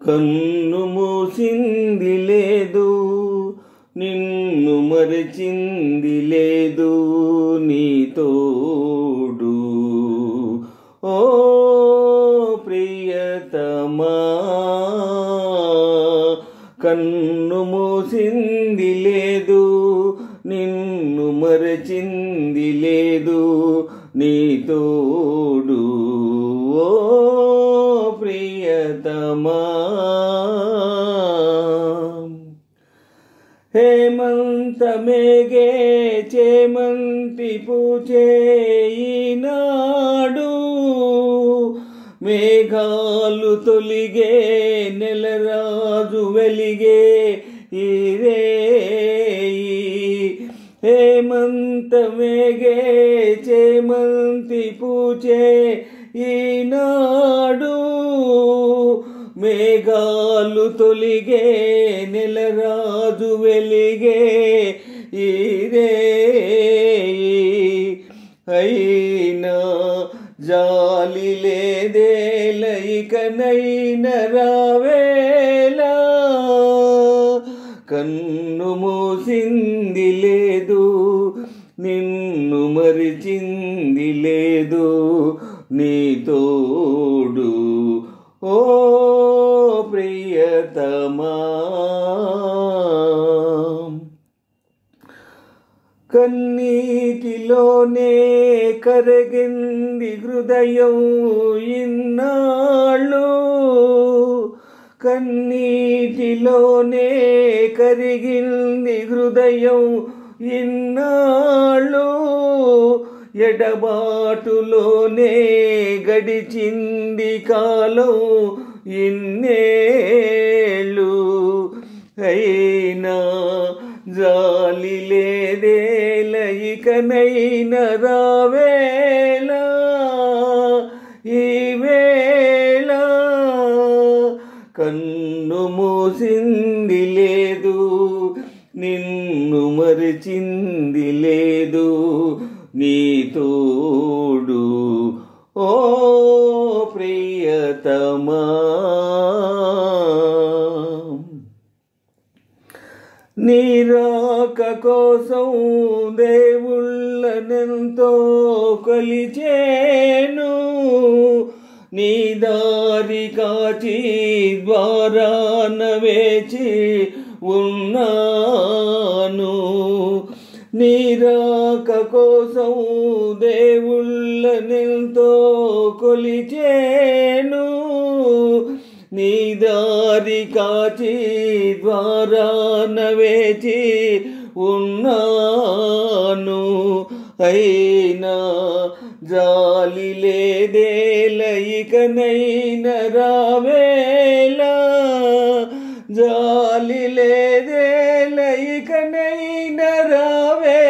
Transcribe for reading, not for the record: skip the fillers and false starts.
కన్ను మూసింది లేదు, నిన్ను మరచింది లేదు నీ తోడు. ఓ ప్రియతమా, కన్ను మూసింది లేదు, నిన్ను మరచింది లేదు నీ తోడు. ఓ ప్రియతమా, హేమంతమేగే చేమంతి పూచే ఈనాడు, మేఘాలు తొలిగే నెలరాజు వెలిగే ఈ రేయి. హేమంతమేగే చేమంతి పూచే ఈనాడు, మేఘాలు తొలిగే నెలరాజు వెలిగే ఈ రేయి. అయినా జాలి లేదేల ఇకనైన రావేలా, కన్ను మూసింది లేదు, నిన్ను మరిచింది లేదు నీ తోడు. ఓ ప్రియతమా, కన్నీటిలోనే కరగింది హృదయం ఇన్నాళ్ళు, కన్నీటిలోనే కరిగింది హృదయం ఇన్నాళ్ళు, ఎడబాటులోనే గడిచింది కాలం ఇన్నేళ్ళు. అయినా జాలి లేదేల ఇకనైన రావేలా ఈ వేళ, కన్ను మూసింది లేదు, నిన్ను మరిచింది లేదు నీ తోడు. ఓ ప్రియతమా, నీ రాక కోసం దేవుళ్ళనెంతో కొలిచేను, నీ దారి కాచి ద్వారాన వేచి ఉన్నాను. నీ రాక కోసం దేవుళ్ళనెంతో కొలిచేను, నీ దారి కాచి ద్వారాన వేచి ఉన్నాను. అయినా జాలి లేదేల ఇకనైన రావేలా, జాలి లేదేల ఇకనైన రావేలా.